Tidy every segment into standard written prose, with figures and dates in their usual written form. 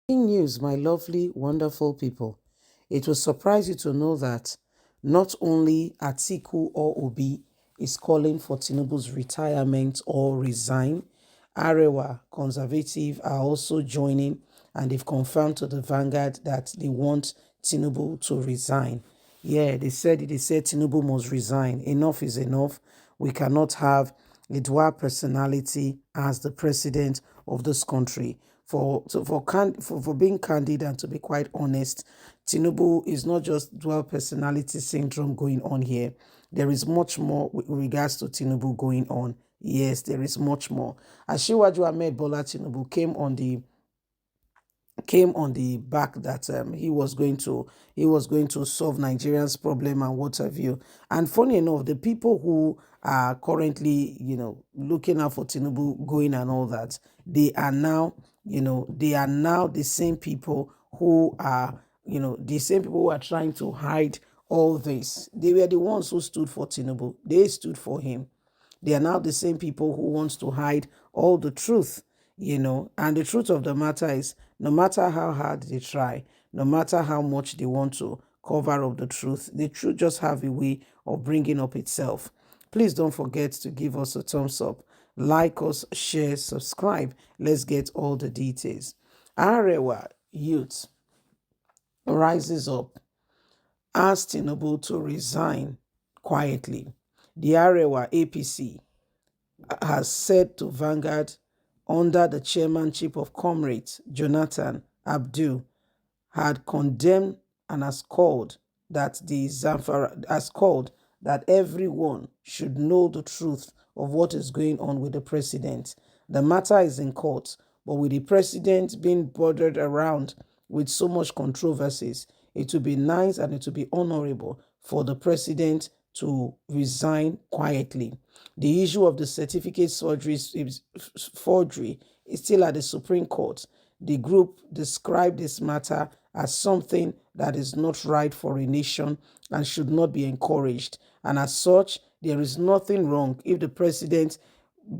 News, my lovely, wonderful people. It will surprise you to know that not only Atiku or Obi is calling for Tinubu's retirement or resign, Arewa conservative are also joining, and they've confirmed to the Vanguard that they want Tinubu to resign. Yeah, they said Tinubu must resign. Enough is enough. We cannot have a dual personality as the president of this country. For being candid and to be quite honest, Tinubu is not just dual personality syndrome going on here. There is much more with regards to Tinubu going on. Yes, there is much more. Asiwaju Ahmed Bola Tinubu came on the back that he was going to solve Nigerians' problem and what have you. And funny enough, the people who are currently looking out for Tinubu going and all that, they are now the same people who are the same people who are trying to hide all this. They were the ones who stood for Tinubu. They stood for him. They are now the same people who wants to hide all the truth. And the truth of the matter is, no matter how hard they try, no matter how much they want to cover up the truth just have a way of bringing up itself. Please don't forget to give us a thumbs up, like us, share, subscribe. Let's get all the details. Arewa youth rises up, asks Tinubu to resign quietly. The Arewa APC has said to Vanguard, under the chairmanship of Comrades Jonathan Abdul, had condemned and has called that everyone should know the truth of what is going on with the president. The matter is in court, but with the president being bordered around with so much controversies, it would be nice and it would be honorable for the president to resign quietly. The issue of the forgery is still at the Supreme Court. The group described this matter as something that is not right for a nation and should not be encouraged. And as such, there is nothing wrong if the president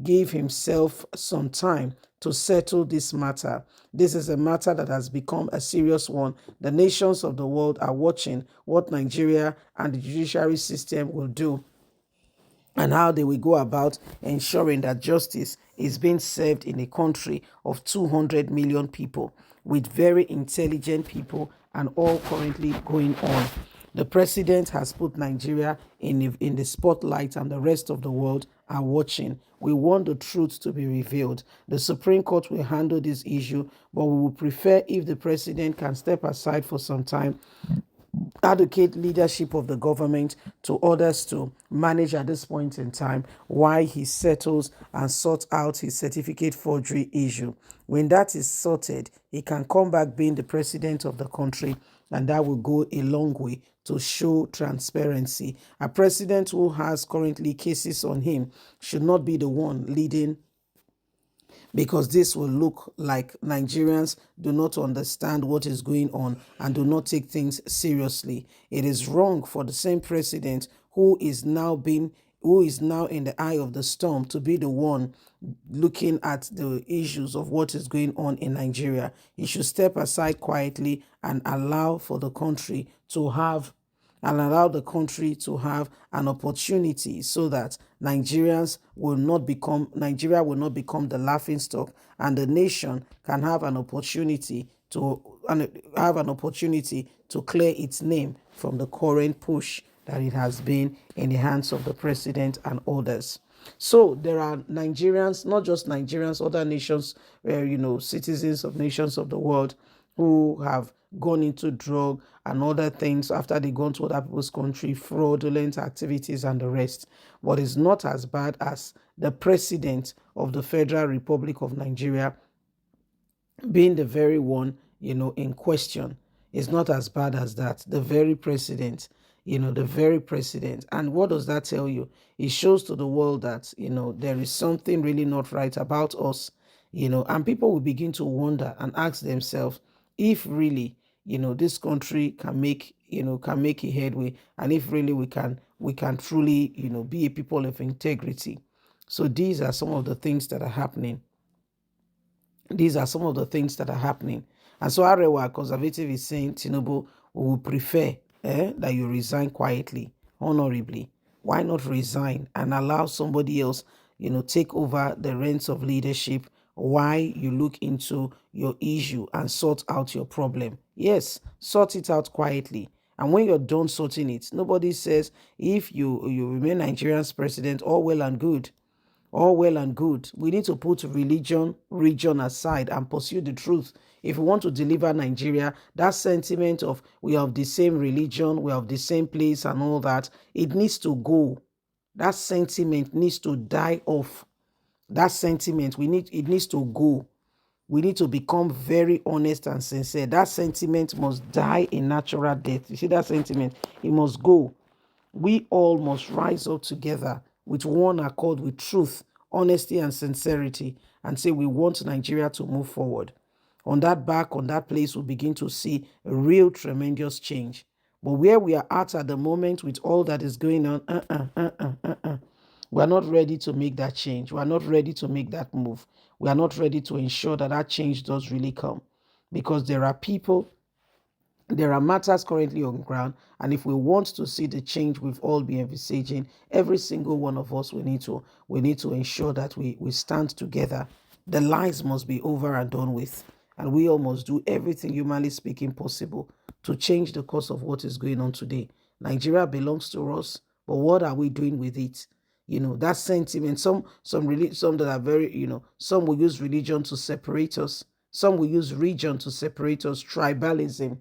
gave himself some time to settle this matter. This is a matter that has become a serious one. The nations of the world are watching what Nigeria and the judiciary system will do and how they will go about ensuring that justice is being served in a country of 200 million people with very intelligent people and all currently going on. The president has put Nigeria in the spotlight and the rest of the world are watching. We want the truth to be revealed. The Supreme Court will handle this issue, but we would prefer if the president can step aside for some time, advocate leadership of the government to others to manage at this point in time while he settles and sorts out his certificate forgery issue. When that is sorted, he can come back being the president of the country, and that will go a long way to show transparency. A president who has currently cases on him should not be the one leading, because this will look like Nigerians do not understand what is going on and do not take things seriously. It is wrong for the same president who is now in the eye of the storm to be the one looking at the issues of what is going on in Nigeria. He should step aside quietly and allow the country to have an opportunity so that Nigeria will not become the laughing stock, and the nation can have an opportunity to clear its name from the current push that it has been in the hands of the president and others. So there are Nigerians, not just Nigerians, other nations, citizens of nations of the world who have gone into drug and other things after they gone to other people's country, fraudulent activities and the rest. But it's not as bad as the president of the Federal Republic of Nigeria being the very one, in question. Is not as bad as that. The very president, the very president. And what does that tell you? It shows to the world that, there is something really not right about us, and people will begin to wonder and ask themselves if really, this country can make a headway, and if really we can truly, be a people of integrity. So these are some of the things that are happening. These are some of the things that are happening. And so Arewa conservative is saying, Tinubu, we would prefer that you resign quietly, honorably. Why not resign and allow somebody else, take over the reins of leadership while you look into your issue and sort out your problem? Yes, sort it out quietly. And when you're done sorting it, nobody says if you remain Nigeria's president, all well and good. All well and good. We need to put region aside and pursue the truth. If we want to deliver Nigeria, that sentiment of we have the same religion, we have the same place and all that, it needs to go. That sentiment needs to die off. That sentiment, it needs to go. We need to become very honest and sincere. That sentiment must die a natural death. You see that sentiment? It must go. We all must rise up together with one accord, with truth, honesty, and sincerity, and say we want Nigeria to move forward. On that place, we'll begin to see a real tremendous change. But where we are at the moment with all that is going on, we are not ready to make that change. We are not ready to make that move. We are not ready to ensure that that change does really come, because there are people, there are matters currently on ground, and if we want to see the change we've all been envisaging, every single one of us, we need to ensure that we stand together. The lies must be over and done with, and we all must do everything humanly speaking possible to change the course of what is going on today. Nigeria belongs to us, but what are we doing with it? That sentiment. Some that are very, some will use religion to separate us. Some will use region to separate us, tribalism,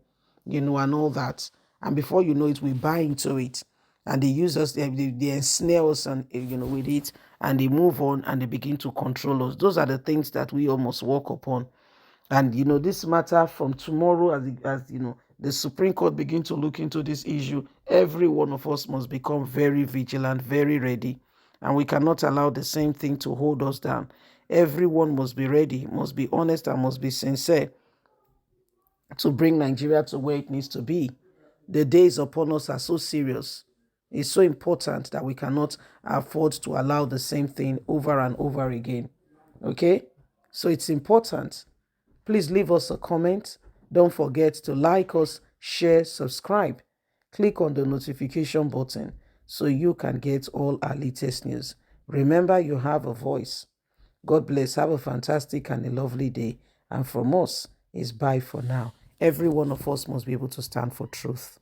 and all that. And before you know it, we buy into it. And they use us, they ensnare us and with it, and they move on and they begin to control us. Those are the things that we all must walk upon. And this matter from tomorrow, as the Supreme Court begin to look into this issue, every one of us must become very vigilant, very ready. And we cannot allow the same thing to hold us down. Everyone must be ready, must be honest, and must be sincere to bring Nigeria to where it needs to be. The days upon us are so serious. It's so important that we cannot afford to allow the same thing over and over again. Okay? So it's important. Please leave us a comment. Don't forget to like us, share, subscribe. Click on the notification button so you can get all our latest news. Remember, you have a voice. God bless. Have a fantastic and a lovely day. And from us, it's bye for now. Every one of us must be able to stand for truth.